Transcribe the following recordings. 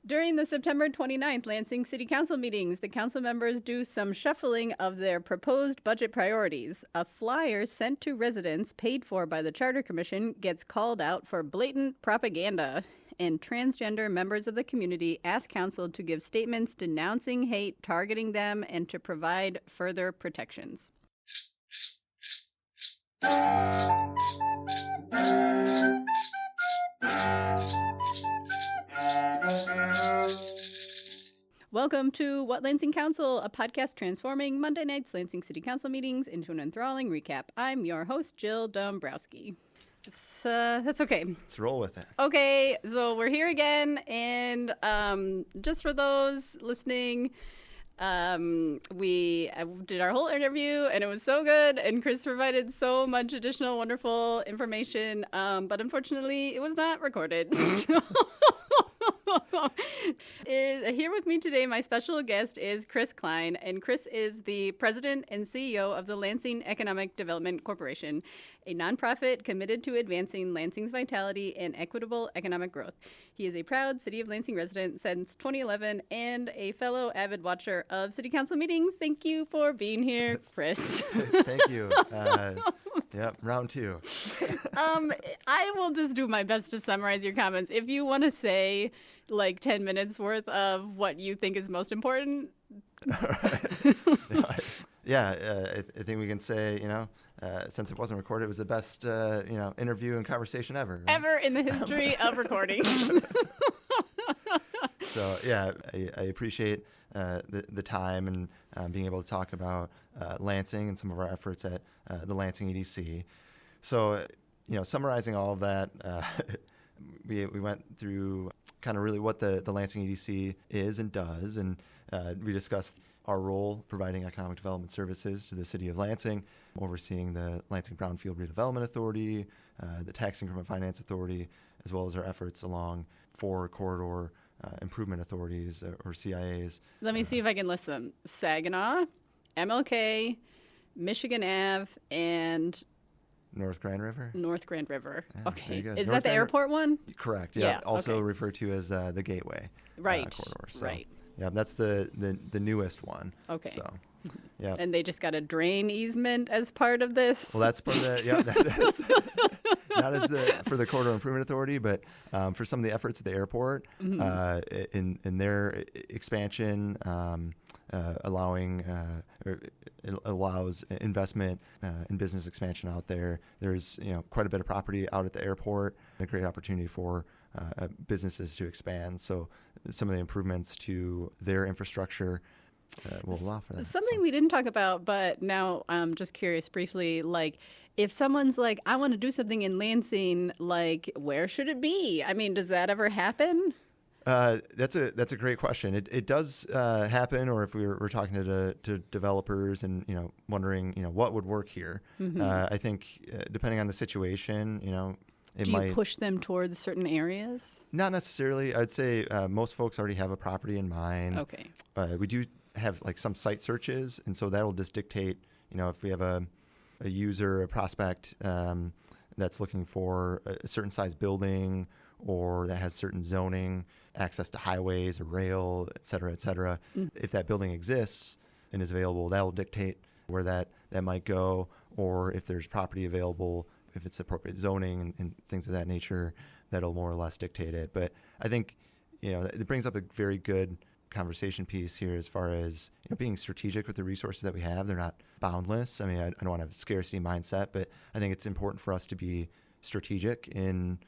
During the September 29th Lansing City Council meetings, the council members do some shuffling of their proposed budget priorities. A flyer sent to residents paid for by the Charter Commission gets called out for blatant propaganda. And transgender members of the community ask council to give statements denouncing hate, targeting them, and to provide further protections. Welcome to What Lansing Council, a podcast transforming Monday night's Lansing City Council meetings into an enthralling recap. I'm your host, Jill Dombrowski. That's okay. Let's roll with it. Okay, so we're here again, and just for those listening, we did our whole interview, and it was so good, and Kris provided so much additional wonderful information, but unfortunately, it was not recorded. Here with me today, my special guest is Kris Klein, and Kris is the president and CEO of the Lansing Economic Development Corporation, a nonprofit committed to advancing Lansing's vitality and equitable economic growth. He is a proud City of Lansing resident since 2011 and a fellow avid watcher of City Council meetings. Thank you for being here, Kris. Thank you. Yep, round two. I will just do my best to summarize your comments. If you want to say like 10 minutes worth of what you think is most important. All right. I think we can say, since it wasn't recorded, it was the best, interview and conversation ever. Right? Ever in the history of recordings. So, yeah, I appreciate the time and being able to talk about Lansing and some of our efforts at the Lansing EDC. So, summarizing all of that, we went through kind of really what the Lansing EDC is and does, and we discussed our role providing economic development services to the City of Lansing, overseeing the Lansing Brownfield Redevelopment Authority, the Tax Increment Finance Authority, as well as our efforts along 4 corridor improvement authorities, or CIAs. Let me see if I can list them. Saginaw, MLK, Michigan Ave, and North Grand River? North Grand River. Yeah, okay. Is North that the Grand airport one? Correct. Yeah. Also okay. referred to as the Gateway right. corridor. So, right. Yeah, that's the newest one. Okay. So, yeah. And they just got a drain easement as part of this? Well, that's part of the, yeah. Not as for the Corridor Improvement Authority, but for some of the efforts at the airport, in their expansion, allowing or it allows investment and business expansion out there. There's quite a bit of property out at the airport, and a great opportunity for businesses to expand. So some of the improvements to their infrastructure will allow for that. Something we didn't talk about, but now I'm just curious briefly, like if someone's like, I want to do something in Lansing, like where should it be? I mean, does that ever happen? That's a great question. It does happen, or if we're talking to developers and wondering what would work here. I think depending on the situation, Do you push them towards certain areas? Not necessarily. I'd say most folks already have a property in mind. Okay. We do have like some site searches, and so that'll just dictate if we have a user, a prospect that's looking for a certain size building, or that has certain zoning, access to highways or rail, et cetera, et cetera. If that building exists and is available, that will dictate where that might go, or if there's property available, if it's appropriate zoning and things of that nature, that'll more or less dictate it. But I think, it brings up a very good conversation piece here as far as being strategic with the resources that we have. They're not boundless. I mean, I don't want to have a scarcity mindset, but I think it's important for us to be strategic in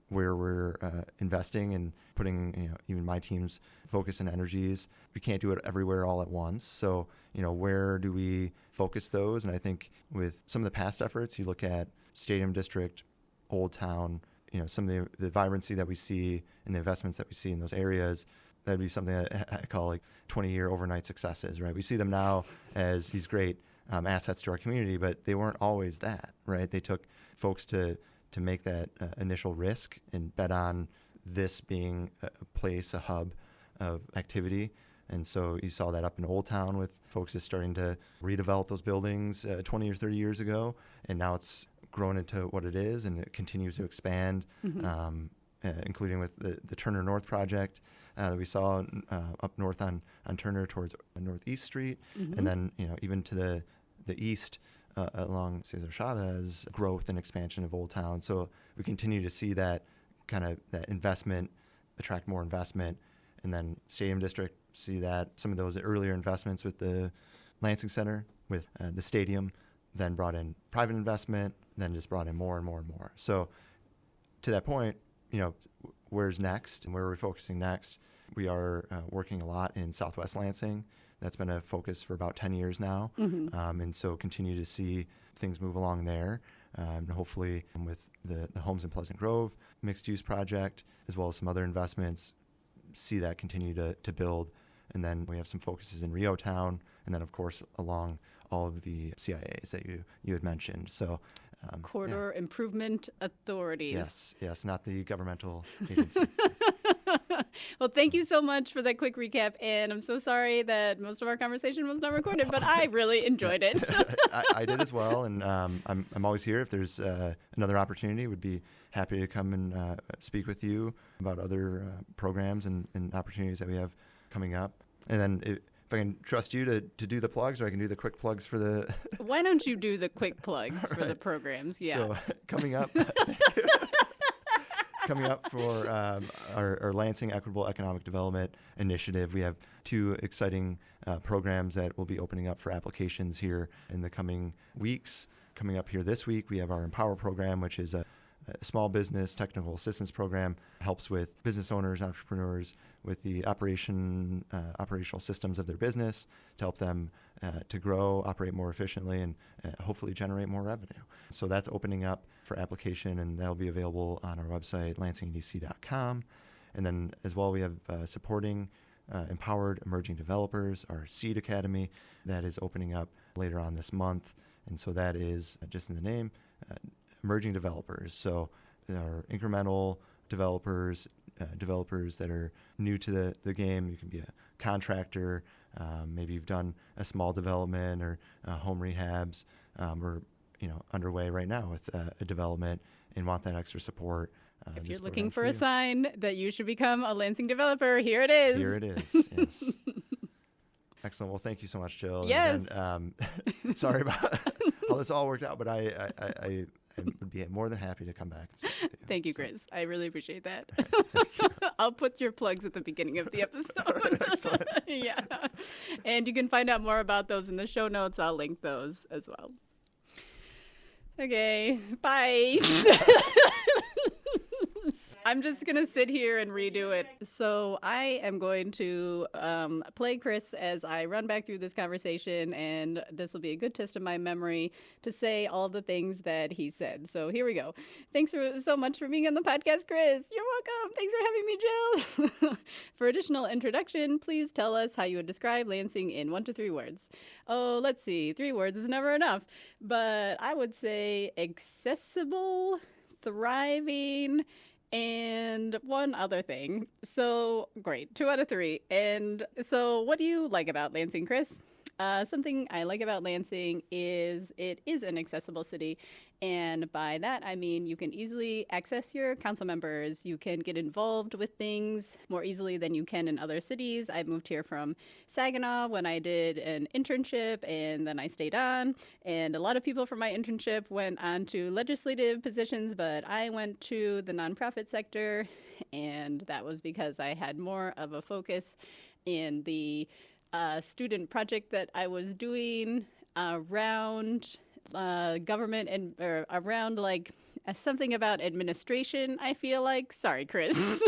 where we're investing and putting, even my team's focus and energies. We can't do it everywhere all at once. So, where do we focus those? And I think with some of the past efforts, you look at Stadium District, Old Town, some of the vibrancy that we see and the investments that we see in those areas, that'd be something that I call like 20-year overnight successes, right? We see them now as these great assets to our community, but they weren't always that, right? They took folks to make that initial risk and bet on this being a place, a hub of activity. And so you saw that up in Old Town with folks just starting to redevelop those buildings 20 or 30 years ago. And now it's grown into what it is, and it continues to expand, including with the Turner North project. that we saw up north on Turner towards Northeast Street, and then even to the east along Cesar Chavez, growth and expansion of Old Town. So we continue to see that kind of that investment, attract more investment, and then Stadium District see that some of those earlier investments with the Lansing Center, with the stadium, then brought in private investment, then just brought in more and more and more. So to that point, where's next and where are we focusing next? We are working a lot in Southwest Lansing. That's been a focus for about 10 years now. And so continue to see things move along there. And hopefully with the Homes in Pleasant Grove mixed use project, as well as some other investments, see that continue to build. And then we have some focuses in Rio Town, and then of course along all of the CIAs that you had mentioned. So Corridor Improvement Authorities. Yes, not the governmental agency. Well, thank you so much for that quick recap, and I'm so sorry that most of our conversation was not recorded, but I really enjoyed it. I did as well, and I'm always here. If there's another opportunity, would be happy to come and speak with you about other programs and opportunities that we have coming up. And then if I can trust you to do the plugs, or I can do the quick plugs for the... Why don't you do the quick plugs for the programs? Yeah. So coming up... Coming up for our Lansing Equitable Economic Development Initiative, we have two exciting programs that will be opening up for applications here in the coming weeks. Coming up here this week, we have our Empower program, which is a small business technical assistance program, helps with business owners, entrepreneurs with the operational systems of their business to help them to grow, operate more efficiently, and hopefully generate more revenue. So that's opening up for application, and that'll be available on our website, lansingedc.com. And then as well, we have supporting empowered emerging developers, our Seed Academy, that is opening up later on this month. And so that is, just in the name, emerging developers. So there are incremental developers, developers that are new to the game. You can be a contractor. Maybe you've done a small development or home rehabs. We're underway right now with a development and want that extra support. If you're looking for a sign that you should become a Lansing developer, here it is. Here it is, yes. Excellent. Well, thank you so much, Jill. Yes. And, sorry about how this all worked out, but I would be more than happy to come back and speak with you. Thank you, Kris. I really appreciate that. I'll put your plugs at the beginning of the episode. Excellent. Yeah. And you can find out more about those in the show notes. I'll link those as well. Okay. Bye. I'm just going to sit here and redo it. So I am going to play Kris as I run back through this conversation, and this will be a good test of my memory to say all the things that he said. So here we go. Thanks so much for being on the podcast, Kris. You're welcome. Thanks for having me, Jill. For additional introduction, please tell us how you would describe Lansing in 1 to 3 words. Oh, let's see. 3 words is never enough, but I would say accessible, thriving, and one other thing. So, great. 2 out of 3. And so what do you like about Lansing, Kris? Something I like about Lansing is it is an accessible city. And by that, I mean you can easily access your council members. You can get involved with things more easily than you can in other cities. I moved here from Saginaw when I did an internship, and then I stayed on. And a lot of people from my internship went on to legislative positions, but I went to the nonprofit sector, and that was because I had more of a focus in the student project that I was doing around government and or around like something about administration, I feel like. Sorry, Kris.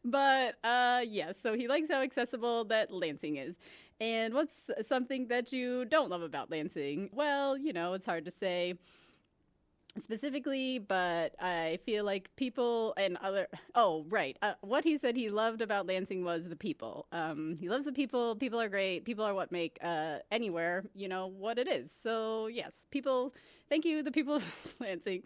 But yeah, so he likes how accessible that Lansing is. And what's something that you don't love about Lansing? Well, it's hard to say specifically, but I feel like people and other... Oh, right. What he said he loved about Lansing was the people. He loves the people. People are great. People are what make anywhere, what it is. So, yes, people... Thank you, the people of Lansing.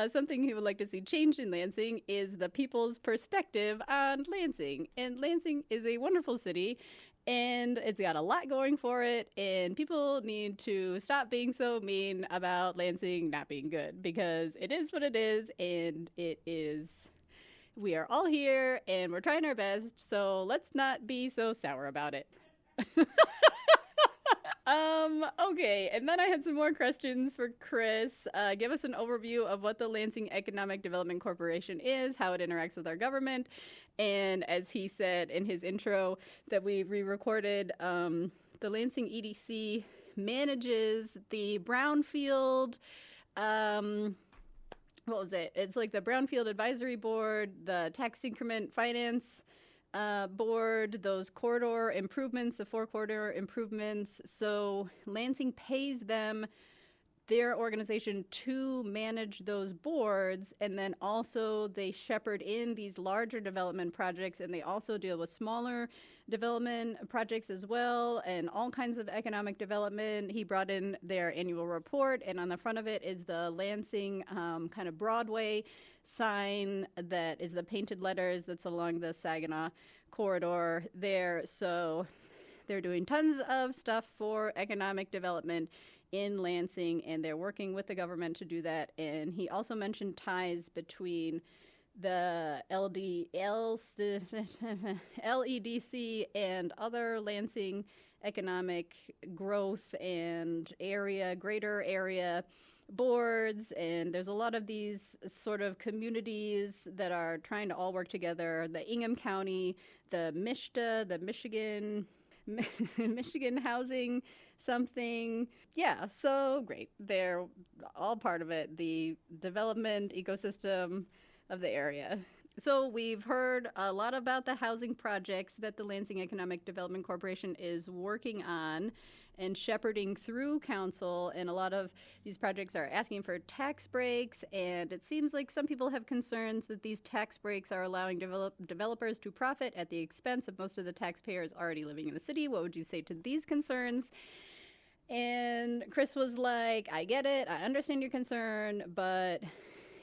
Something he would like to see changed in Lansing is the people's perspective on Lansing. And Lansing is a wonderful city, and it's got a lot going for it, and people need to stop being so mean about Lansing not being good, because it is what it is, and it is We are all here and we're trying our best, so let's not be so sour about it. Okay, and then I had some more questions for Kris. Give us an overview of what the Lansing Economic Development Corporation is, how it interacts with our government, and as he said in his intro that we re-recorded, the Lansing EDC manages the brownfield, what was it? It's like the Brownfield Advisory Board, the Tax Increment Finance Board, those corridor improvements, the 4 corridor improvements. So Lansing pays them, their organization, to manage those boards, and then also they shepherd in these larger development projects, and they also deal with smaller development projects as well, and all kinds of economic development. He brought in their annual report, and on the front of it is the Lansing kind of Broadway sign that is the painted letters that's along the Saginaw corridor there. So they're doing tons of stuff for economic development in Lansing, and they're working with the government to do that. And he also mentioned ties between the LEDC and other Lansing economic growth and greater area boards. And there's a lot of these sort of communities that are trying to all work together. The Ingham County, the MISHDA, the Michigan Housing something. Yeah, so great. They're all part of it, the development ecosystem of the area. So we've heard a lot about the housing projects that the Lansing Economic Development Corporation is working on and shepherding through council, and a lot of these projects are asking for tax breaks, and it seems like some people have concerns that these tax breaks are allowing developers to profit at the expense of most of the taxpayers already living in the city. What would you say to these concerns? And Kris was like, I get it, I understand your concern, but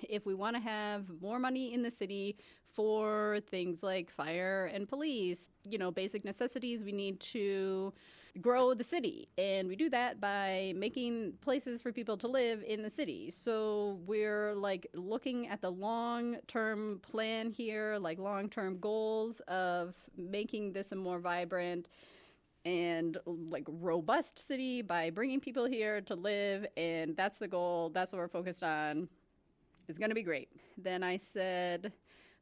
if we want to have more money in the city for things like fire and police, basic necessities, we need to grow the city. And we do that by making places for people to live in the city. So we're looking at the long-term plan here, long-term goals of making this a more vibrant and robust city by bringing people here to live. And that's the goal. That's what we're focused on. It's going to be great. Then I said,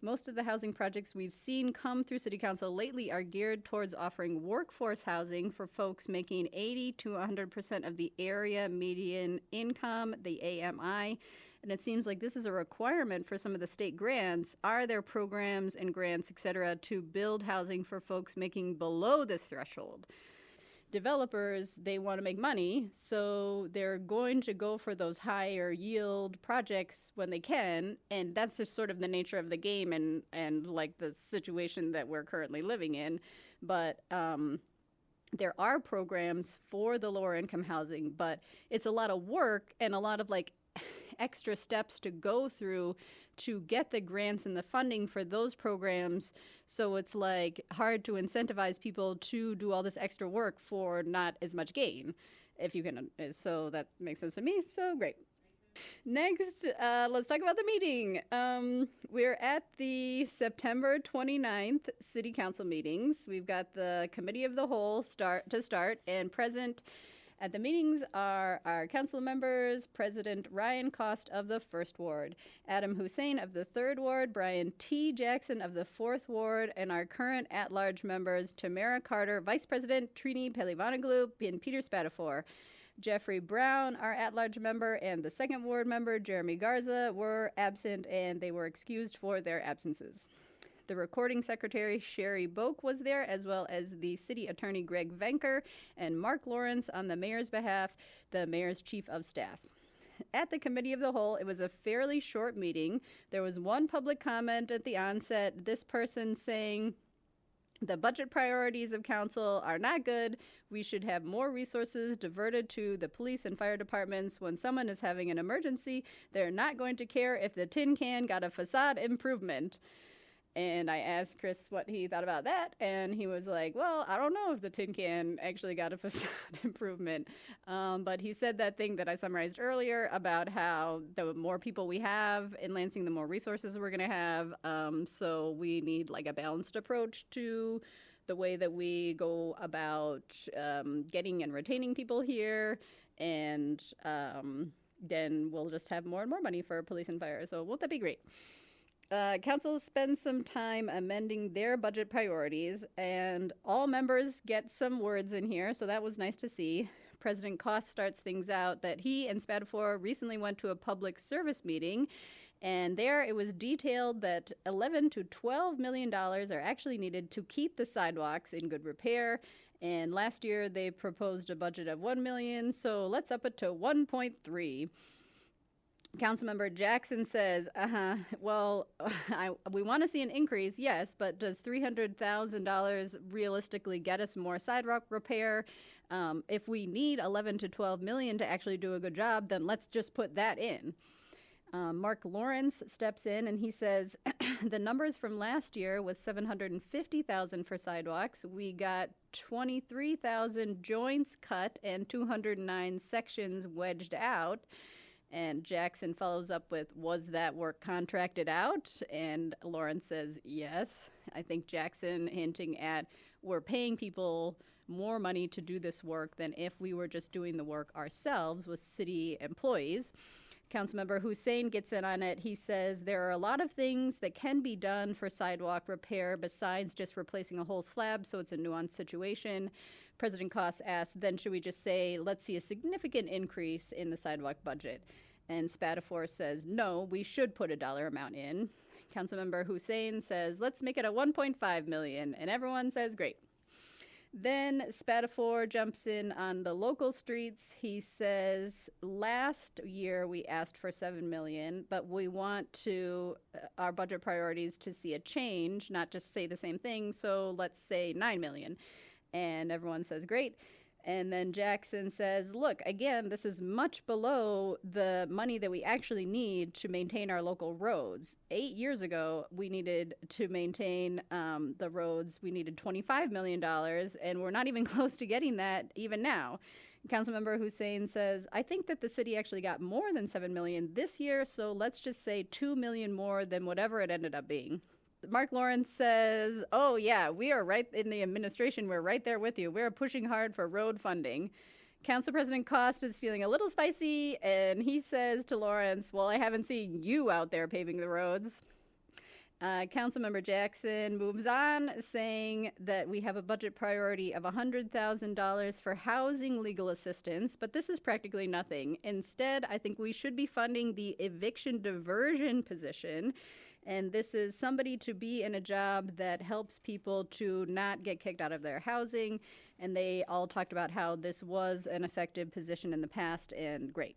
most of the housing projects we've seen come through City Council lately are geared towards offering workforce housing for folks making 80 to 100% of the area median income, the AMI. And it seems like this is a requirement for some of the state grants. Are there programs and grants, et cetera, to build housing for folks making below this threshold? Developers, they want to make money, so they're going to go for those higher yield projects when they can, and that's just sort of the nature of the game and the situation that we're currently living in. But there are programs for the lower income housing, but it's a lot of work and a lot of extra steps to go through to get the grants and the funding for those programs. So it's hard to incentivize people to do all this extra work for not as much gain, if you can. So that makes sense to me. So great. Next, let's talk about the meeting. We're at the September 29th City Council meetings. We've got the Committee of the Whole start, and present at the meetings are our council members, President Ryan Cost of the 1st Ward, Adam Hussein of the 3rd Ward, Brian T. Jackson of the 4th Ward, and our current at-large members, Tamara Carter, Vice President, Trini Pelivanoglu, and Peter Spatafor. Jeffrey Brown, our at-large member, and the 2nd Ward member, Jeremy Garza, were absent, and they were excused for their absences. The recording secretary, Sherry Boak, was there, as well as the city attorney, Greg Venker, and Mark Lawrence on the mayor's behalf, the mayor's chief of staff. At the Committee of the Whole, it was a fairly short meeting. There was one public comment at the onset, this person saying, the budget priorities of council are not good. We should have more resources diverted to the police and fire departments. When someone is having an emergency, they're not going to care if the tin can got a facade improvement. And I asked Kris what he thought about that, and he was like, well, I don't know if the tin can actually got a facade improvement. But he said that thing that I summarized earlier about how the more people we have in Lansing, the more resources we're going to have. So we need like a balanced approach to the way that we go about getting and retaining people here. And then we'll just have more and more money for police and fire. So won't that be great? Council spends some time amending their budget priorities, and all members get some words in here, so that was nice to see. President Koss starts things out that he and Spadafor recently went to a public service meeting, and there it was detailed that $11 to $12 million are actually needed to keep the sidewalks in good repair. And last year they proposed a budget of $1 million, so let's up it to 1.3. Councilmember Jackson says, well, we want to see an increase, yes, but does $300,000 realistically get us more sidewalk repair? If we need 11 to 12 million to actually do a good job, then let's just put that in. Mark Lawrence steps in and he says, the numbers from last year with 750,000 for sidewalks, we got 23,000 joints cut and 209 sections wedged out. And Jackson follows up with, was that work contracted out? And Lawrence says, yes. I think Jackson hinting at, we're paying people more money to do this work than if we were just doing the work ourselves with city employees. Councilmember Hussein gets in on it. He says there are a lot of things that can be done for sidewalk repair besides just replacing a whole slab, so it's a nuanced situation. President Koss asked, then should we just say, let's see a significant increase in the sidewalk budget? And Spadafor says, no, we should put a dollar amount in. Councilmember Hussein says, let's make it a 1.5 million. And everyone says, great. Then Spadafor jumps in on the local streets. He says, last year we asked for 7 million, but we want to, our budget priorities to see a change, not just say the same thing. So let's say 9 million. And everyone says, great. And then Jackson says, look, again, this is much below the money that we actually need to maintain our local roads. 8 years ago, we needed to maintain the roads. We needed $25 million, and we're not even close to getting that even now. Councilmember Hussein says, I think that the city actually got more than 7 million this year, so let's just say 2 million more than whatever it ended up being. Mark Lawrence says, oh, yeah, we are right in the administration. We're right there with you. We're pushing hard for road funding. Council President Koss is feeling a little spicy, and he says to Lawrence, well, I haven't seen you out there paving the roads. Councilmember Jackson moves on, saying that we have a budget priority of $100,000 for housing legal assistance, but this is practically nothing. Instead, I think we should be funding the eviction diversion position. And this is somebody to be in a job that helps people to not get kicked out of their housing. And they all talked about how this was an effective position in the past, and great.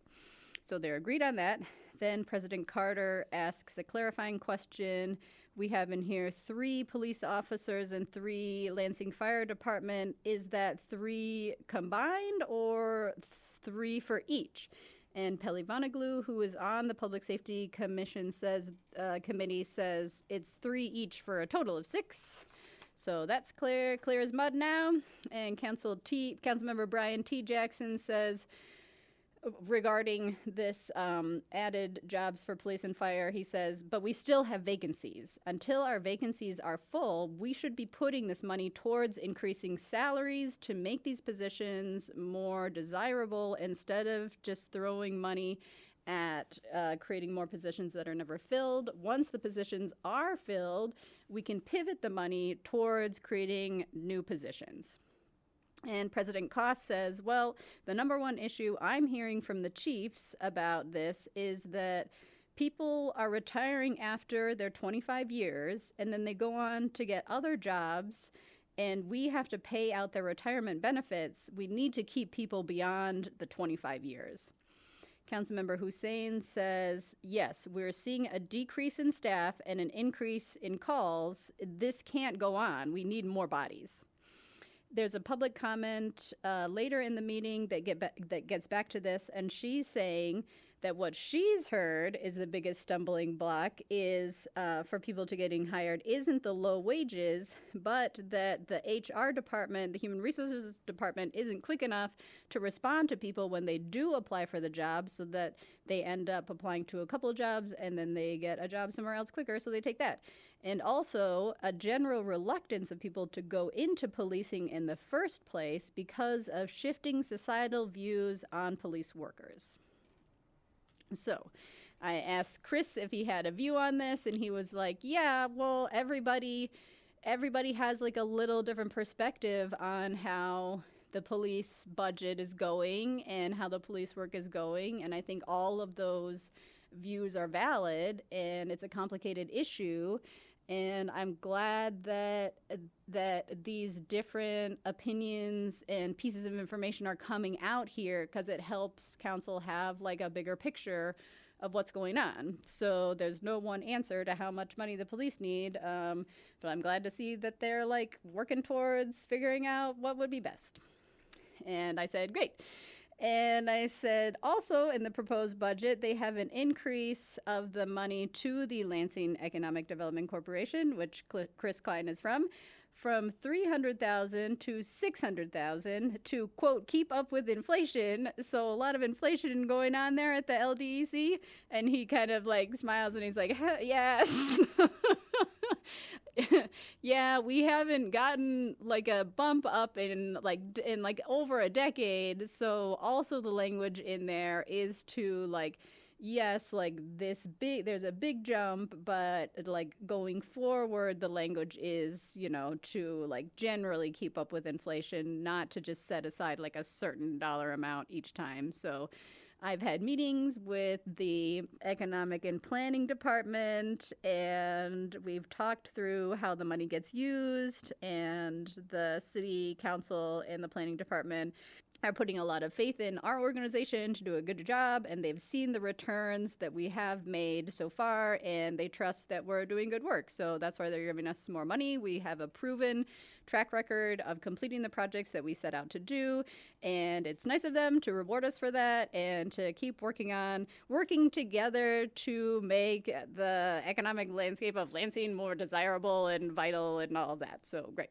So they're agreed on that. Then President Carter asks a clarifying question. We have in here 3 police officers and 3 Lansing Fire Department. Is that 3 combined or 3 for each? And Peli Voneglu, who is on the Public Safety Commission, committee says it's 3 each for a total of 6. So that's clear as mud now. And Councilmember Brian T. Jackson says, regarding this added jobs for police and fire, he says, but we still have vacancies. Until our vacancies are full, we should be putting this money towards increasing salaries to make these positions more desirable instead of just throwing money at creating more positions that are never filled. Once the positions are filled, we can pivot the money towards creating new positions. And President Koss says, well, the number one issue I'm hearing from the chiefs about this is that people are retiring after their 25 years, and then they go on to get other jobs, and we have to pay out their retirement benefits. We need to keep people beyond the 25 years. Councilmember Hussein says, yes, we're seeing a decrease in staff and an increase in calls. This can't go on. We need more bodies. There's a public comment later in the meeting that gets back to this, and she's saying that what she's heard is the biggest stumbling block is for people to getting hired isn't the low wages, but that the HR department, the human resources department, isn't quick enough to respond to people when they do apply for the job, so that they end up applying to a couple of jobs and then they get a job somewhere else quicker, so they take that. And also a general reluctance of people to go into policing in the first place because of shifting societal views on police workers. So I asked Kris if he had a view on this, and he was like, yeah, well, everybody has like a little different perspective on how the police budget is going and how the police work is going. And I think all of those views are valid, and it's a complicated issue. And I'm glad that these different opinions and pieces of information are coming out here, because it helps council have like a bigger picture of what's going on. So there's no one answer to how much money the police need, but I'm glad to see that they're like working towards figuring out what would be best. And I said, great. And I said, also in the proposed budget, they have an increase of the money to the Lansing Economic Development Corporation, which Kris Klein is from $300,000 to $600,000 to, quote, keep up with inflation. So a lot of inflation going on there at the LDEC. And he kind of like smiles and he's like, yes. Yeah, we haven't gotten like a bump up in over a decade. So also the language in there is to like, yes, like there's a big jump, but like going forward, the language is, to like generally keep up with inflation, not to just set aside like a certain dollar amount each time. So I've had meetings with the Economic and Planning Department, and we've talked through how the money gets used, and the City Council and the Planning Department are putting a lot of faith in our organization to do a good job, and they've seen the returns that we have made so far, and they trust that we're doing good work. So that's why they're giving us more money. We have a proven track record of completing the projects that we set out to do, and it's nice of them to reward us for that and to keep working together to make the economic landscape of Lansing more desirable and vital and all of that. So great.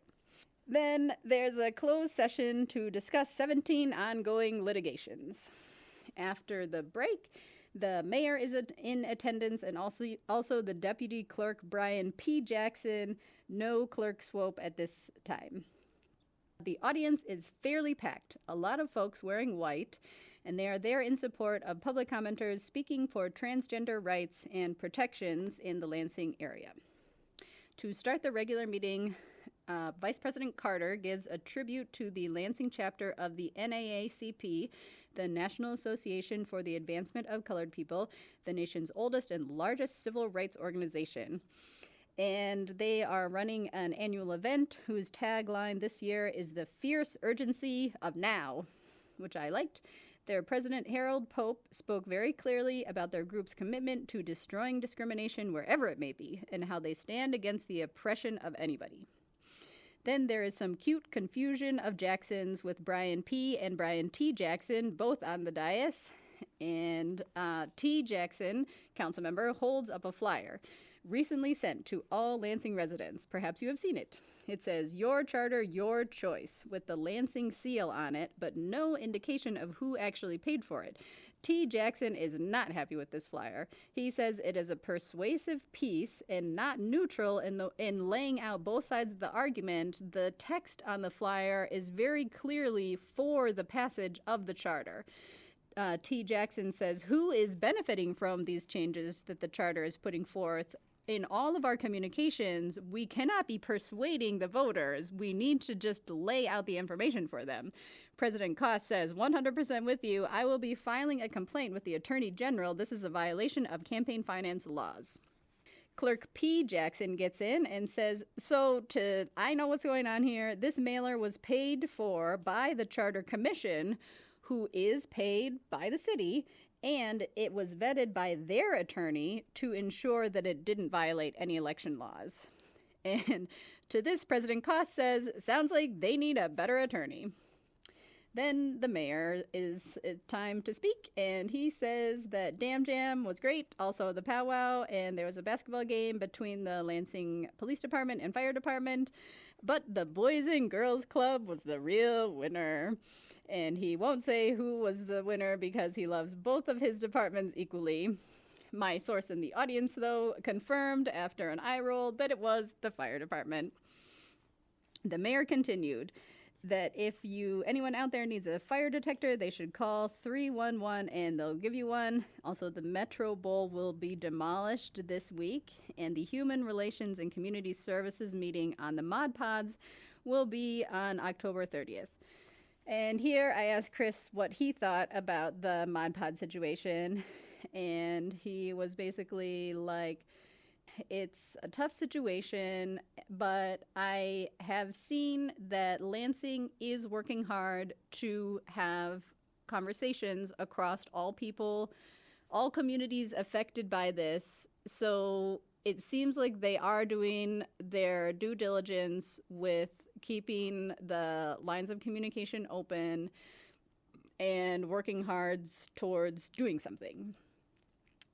Then there's a closed session to discuss 17 ongoing litigations. After the break, the mayor is in attendance, and also the deputy clerk, Brian P. Jackson. No clerk swope at this time. The audience is fairly packed, a lot of folks wearing white, and they are there in support of public commenters speaking for transgender rights and protections in the Lansing area. To start the regular meeting, Vice President Carter gives a tribute to the Lansing chapter of the NAACP, the National Association for the Advancement of Colored People, the nation's oldest and largest civil rights organization. And they are running an annual event whose tagline this year is the fierce urgency of now, which I liked. Their president, Harold Pope, spoke very clearly about their group's commitment to destroying discrimination wherever it may be, and how they stand against the oppression of anybody. Then there is some cute confusion of Jacksons with Brian P. and Brian T. Jackson, both on the dais. And T. Jackson, council member, holds up a flyer recently sent to all Lansing residents. Perhaps you have seen it. It says, "Your charter, your choice," with the Lansing seal on it, but no indication of who actually paid for it. T. Jackson is not happy with this flyer. He says it is a persuasive piece and not neutral in laying out both sides of the argument. The text on the flyer is very clearly for the passage of the charter. T. Jackson says, who is benefiting from these changes that the charter is putting forth? In all of our communications, we cannot be persuading the voters. We need to just lay out the information for them. President Koss says, 100% with you. I will be filing a complaint with the Attorney General. This is a violation of campaign finance laws. Clerk P. Jackson gets in and says, I know what's going on here. This mailer was paid for by the Charter Commission, who is paid by the city, and it was vetted by their attorney to ensure that it didn't violate any election laws. And to this, President Koss says, sounds like they need a better attorney. Then the mayor it's time to speak, and he says that Dam Jam was great, also the powwow, and there was a basketball game between the Lansing Police Department and Fire Department, but the Boys and Girls Club was the real winner. And he won't say who was the winner because he loves both of his departments equally. My source in the audience, though, confirmed after an eye roll that it was the fire department. The mayor continued that if anyone out there needs a fire detector, they should call 311 and they'll give you one. Also, the Metro Bowl will be demolished this week, and the Human Relations and Community Services meeting on the Mod Pods will be on October 30th. And here I asked Kris what he thought about the Mod Pod situation, and he was basically like, it's a tough situation, but I have seen that Lansing is working hard to have conversations across all people, all communities affected by this. So it seems like they are doing their due diligence with keeping the lines of communication open and working hard towards doing something.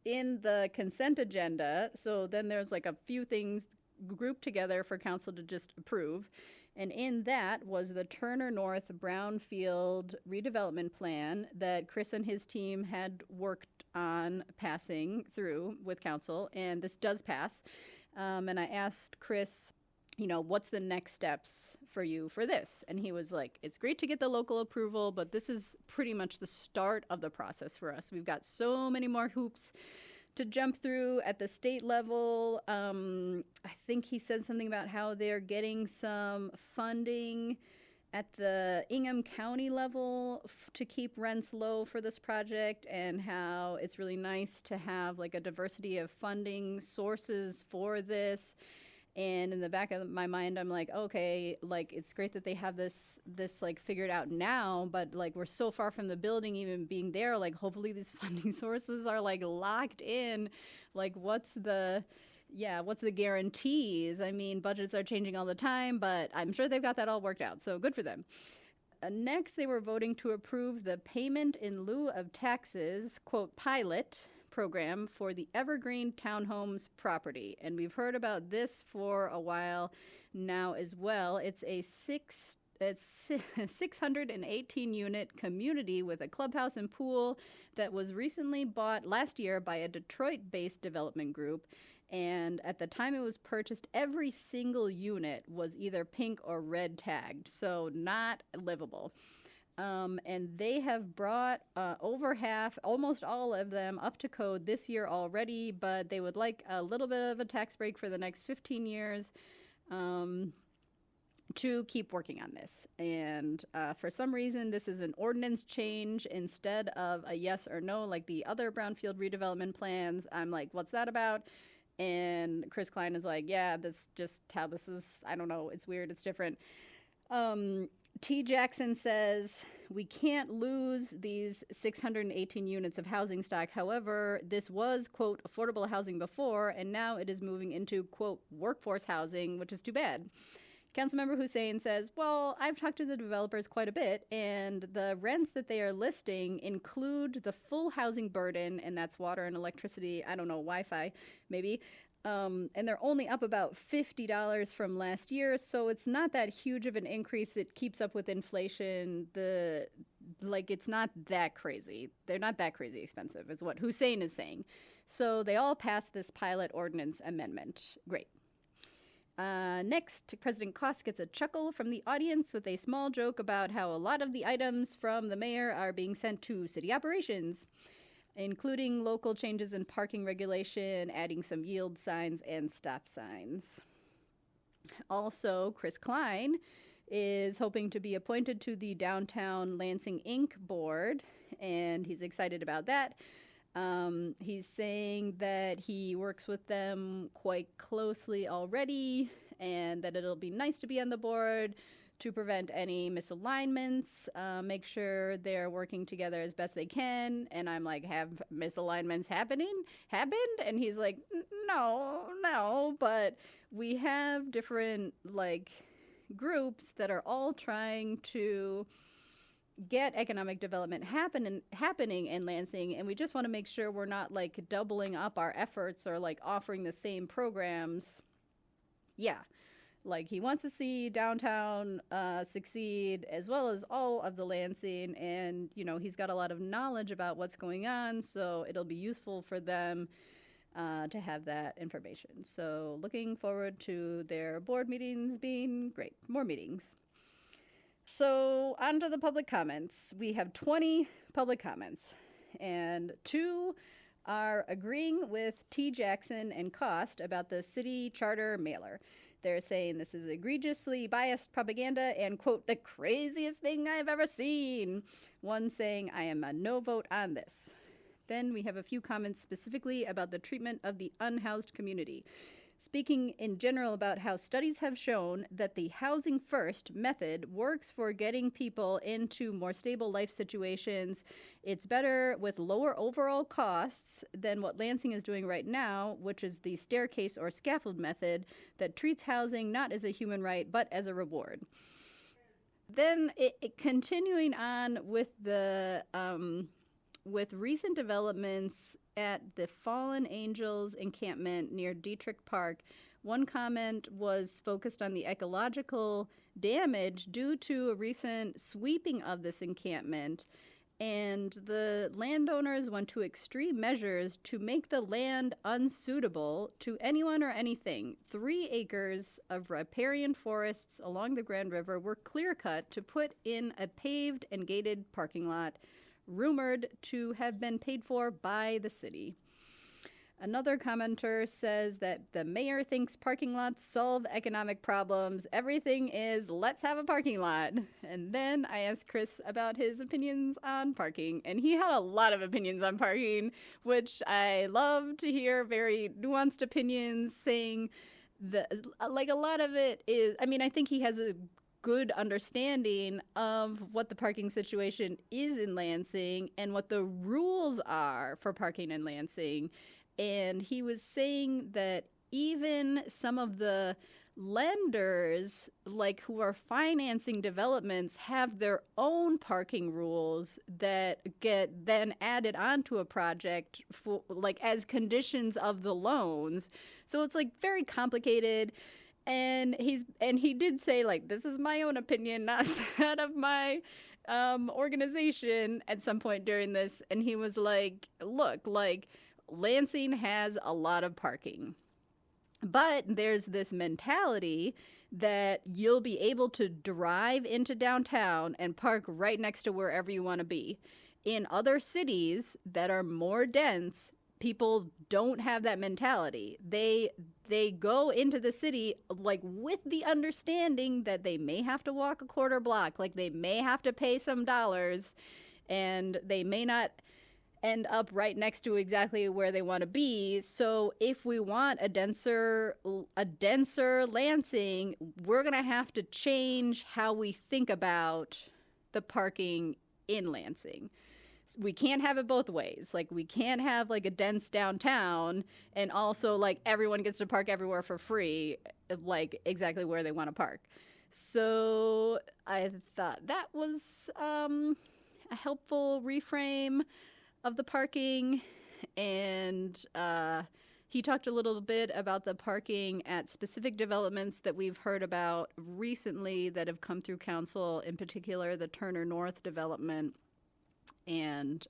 In the consent agenda, so then there's like a few things grouped together for council to just approve. And in that was the Turner North Brownfield redevelopment plan that Kris and his team had worked on passing through with council. And this does pass. And I asked Kris, what's the next steps for you for this? And he was like, it's great to get the local approval, but this is pretty much the start of the process for us. We've got so many more hoops to jump through at the state level. I think he said something about how they're getting some funding at the Ingham County level to keep rents low for this project, and how it's really nice to have like a diversity of funding sources for this. And in the back of my mind, I'm like, okay, like, it's great that they have this like figured out now, but like, we're so far from the building even being there. Like, hopefully these funding sources are like locked in. Like, what's the guarantees? I mean, budgets are changing all the time, but I'm sure they've got that all worked out. So good for them. Next, they were voting to approve the payment in lieu of taxes, quote, pilot program for the Evergreen Townhomes property. And we've heard about this for a while now as well. It's a 618 unit community with a clubhouse and pool that was recently bought last year by a Detroit-based development group. And at the time it was purchased, every single unit was either pink or red tagged, so not livable. And they have brought over half, almost all of them, up to code this year already, but they would like a little bit of a tax break for the next 15 years to keep working on this. And for some reason, this is an ordinance change instead of a yes or no like the other brownfield redevelopment plans. I'm like, what's that about? And Kris Klein is like, yeah, that's just how this is. I don't know. It's weird. It's different. T. Jackson says, we can't lose these 618 units of housing stock. However, this was, quote, affordable housing before, and now it is moving into, quote, workforce housing, which is too bad. Councilmember Hussein says, well, I've talked to the developers quite a bit, and the rents that they are listing include the full housing burden, and that's water and electricity, I don't know, Wi-Fi, maybe. And they're only up about $50 from last year, so it's not that huge of an increase. It keeps up with inflation. It's not that crazy. They're not that crazy expensive, is what Hussein is saying. So they all passed this pilot ordinance amendment. Great. Next, President Koss gets a chuckle from the audience with a small joke about how a lot of the items from the mayor are being sent to city operations, including local changes in parking regulation, adding some yield signs and stop signs. Also, Kris Klein is hoping to be appointed to the Downtown Lansing Inc. board, and he's excited about that. He's saying that he works with them quite closely already, and that it'll be nice to be on the board to prevent any misalignments, make sure they're working together as best they can. And I'm like, have misalignments happened? And he's like, no, but we have different like groups that are all trying to get economic development happening in Lansing, and we just want to make sure we're not like doubling up our efforts or like offering the same programs. Yeah, like he wants to see downtown succeed as well as all of the Lansing, and you know he's got a lot of knowledge about what's going on, so it'll be useful for them to have that information. So looking forward to their board meetings being great. More meetings. So on to the public comments. We have 20 public comments, and 2 are agreeing with T. Jackson and Cost about the city charter mailer. They're saying this is egregiously biased propaganda and, quote, the craziest thing I've ever seen. One saying, I am a no vote on this. Then we have a few comments specifically about the treatment of the unhoused community. Speaking in general about how studies have shown that the housing first method works for getting people into more stable life situations. It's better with lower overall costs than what Lansing is doing right now, which is the staircase or scaffold method that treats housing not as a human right but as a reward. Then continuing on with the with recent developments at the Fallen Angels encampment near Dietrich Park, one comment was focused on the ecological damage due to a recent sweeping of this encampment, and the landowners went to extreme measures to make the land unsuitable to anyone or anything. 3 acres of riparian forests along the Grand River were clear-cut to put in a paved and gated parking lot, rumored to have been paid for by the city. Another commenter says that the mayor thinks parking lots solve economic problems. Everything is, let's have a parking lot. And then I asked Kris about his opinions on parking, and he had a lot of opinions on parking, which I love to hear, very nuanced opinions, saying that, like, a lot of it is, I mean, I think he has a good understanding of what the parking situation is in Lansing and what the rules are for parking in Lansing. And he was saying that even some of the lenders, like who are financing developments, have their own parking rules that get then added onto a project for, like, as conditions of the loans. So it's like very complicated. And he did say, like, this is my own opinion, not that of my organization at some point during this. And he was like, look, like, Lansing has a lot of parking, but there's this mentality that you'll be able to drive into downtown and park right next to wherever you want to be. In other cities that are more dense, people don't have that mentality. They go into the city like with the understanding that they may have to walk a quarter block, like they may have to pay some dollars, and they may not end up right next to exactly where they want to be. So if we want a denser Lansing, we're going to have to change how we think about the parking in Lansing. We can't have it both ways. Like, we can't have like a dense downtown and also like everyone gets to park everywhere for free, like exactly where they want to park. So I thought that was a helpful reframe of the parking. And he talked a little bit about the parking at specific developments that we've heard about recently that have come through council, in particular the Turner North development, and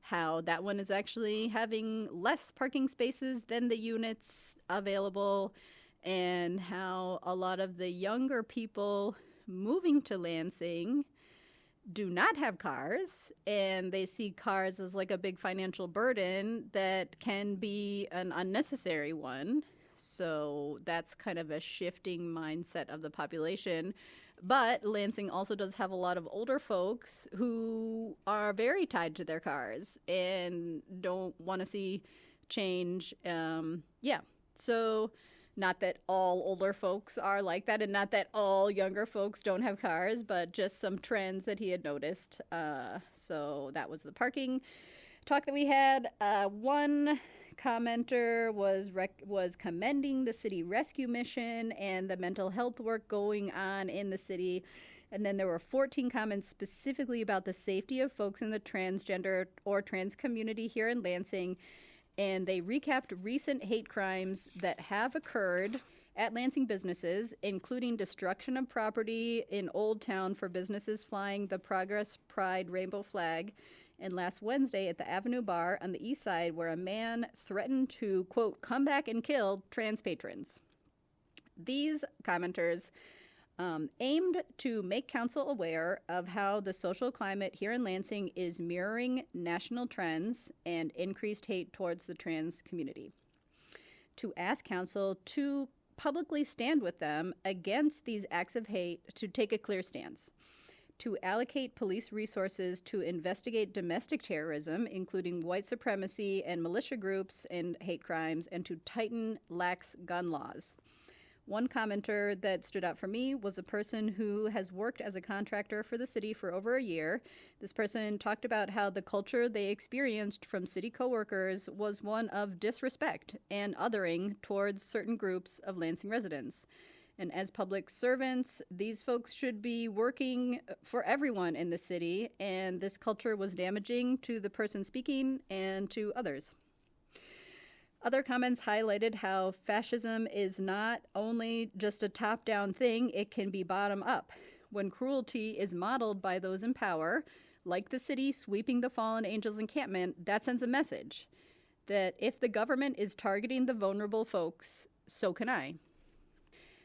how that one is actually having less parking spaces than the units available, and how a lot of the younger people moving to Lansing do not have cars, and they see cars as like a big financial burden that can be an unnecessary one. So that's kind of a shifting mindset of the population. But Lansing also does have a lot of older folks who are very tied to their cars and don't want to see change. So not that all older folks are like that, and not that all younger folks don't have cars, but just some trends that he had noticed. So that was the parking talk that we had. One commenter was commending the city rescue mission and the mental health work going on in the city, And then there were 14 comments specifically about the safety of folks in the transgender or trans community here in Lansing. And they recapped recent hate crimes that have occurred at Lansing businesses, including destruction of property in Old Town for businesses flying the Progress Pride rainbow flag, and last Wednesday at the Avenue Bar on the east side where a man threatened to, quote, come back and kill trans patrons. These commenters aimed to make council aware of how the social climate here in Lansing is mirroring national trends and increased hate towards the trans community. To ask council to publicly stand with them against these acts of hate, to take a clear stance. To allocate police resources to investigate domestic terrorism, including white supremacy and militia groups and hate crimes, and to tighten lax gun laws. One commenter that stood out for me was a person who has worked as a contractor for the city for over a year. This person talked about how the culture they experienced from city coworkers was one of disrespect and othering towards certain groups of Lansing residents. And as public servants, these folks should be working for everyone in the city, and this culture was damaging to the person speaking and to others. Other comments highlighted how fascism is not only just a top-down thing, it can be bottom-up. When cruelty is modeled by those in power, like the city sweeping the Fallen Angels encampment, that sends a message that if the government is targeting the vulnerable folks, so can I.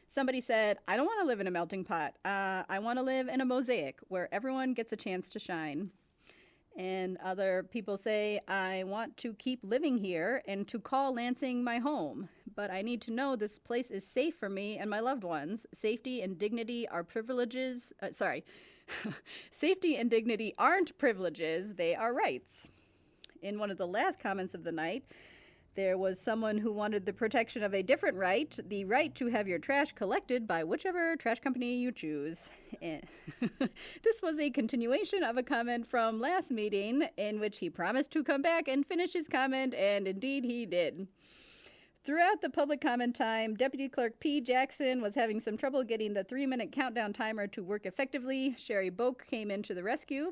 Somebody said, I don't want to live in a melting pot. I want to live in a mosaic where everyone gets a chance to shine. And other people say, I want to keep living here and to call Lansing my home. But I need to know this place is safe for me and my loved ones. Safety and dignity are privileges. Safety and dignity aren't privileges, they are rights. In one of the last comments of the night, there was someone who wanted the protection of a different right, the right to have your trash collected by whichever trash company you choose. This was a continuation of a comment from last meeting in which he promised to come back and finish his comment, and indeed he did. Throughout the public comment time, Deputy Clerk P. Jackson was having some trouble getting the 3-minute countdown timer to work effectively. Sherry Boak came in to the rescue.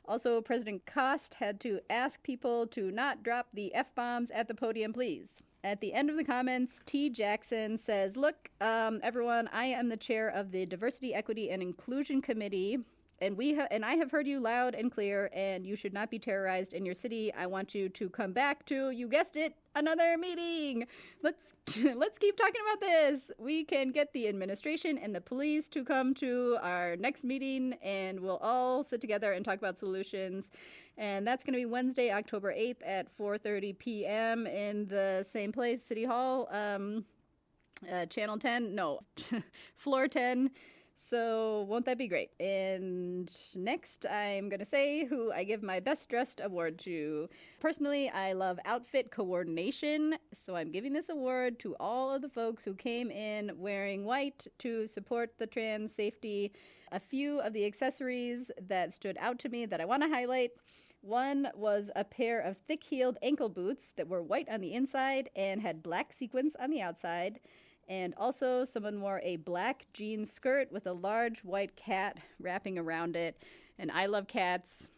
Also, President Cost had to ask people to not drop the F-bombs at the podium, please. At the end of the comments, T. Jackson says, look, everyone, I am the chair of the Diversity, Equity, and Inclusion Committee, and I have heard you loud and clear, and you should not be terrorized in your city. I want you to come back to, you guessed it, another meeting. Let's keep talking about this. We can get the administration and the police to come to our next meeting, and we'll all sit together and talk about solutions. And that's going to be Wednesday, October 8th at 4:30 p.m. in the same place, City Hall, Channel 10, no, Floor 10. So won't that be great? And next, I'm going to say who I give my Best Dressed award to. Personally, I love outfit coordination, so I'm giving this award to all of the folks who came in wearing white to support the trans safety. A few of the accessories that stood out to me that I want to highlight. One was a pair of thick-heeled ankle boots that were white on the inside and had black sequins on the outside. And also, someone wore a black jean skirt with a large white cat wrapping around it. And I love cats.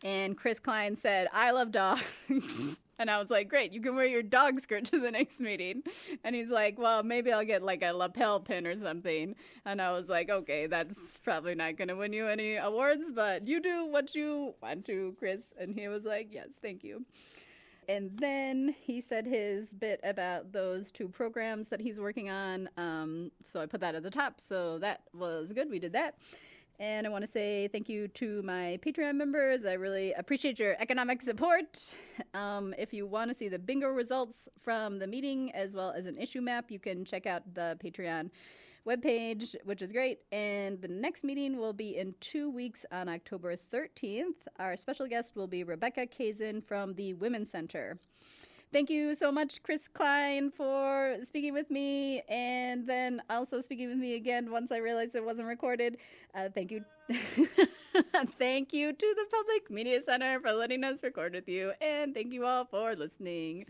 And Kris Klein said, I love dogs. And I was like, great, you can wear your dog skirt to the next meeting. And he's like, well, maybe I'll get like a lapel pin or something. And I was like, okay, that's probably not going to win you any awards, but you do what you want to, Kris. And he was like, yes, thank you. And then he said his bit about those 2 programs that he's working on. So I put that at the top. So that was good. We did that. And I want to say thank you to my Patreon members. I really appreciate your economic support. If you want to see the bingo results from the meeting as well as an issue map, you can check out the Patreon webpage, which is great. And the next meeting will be in 2 weeks on October 13th. Our special guest will be Rebecca Kazin from the Women's Center. Thank you so much, Kris Klein, for speaking with me, and then also speaking with me again once I realized it wasn't recorded. Thank you. Thank you to the Public Media Center for letting us record with you, and thank you all for listening.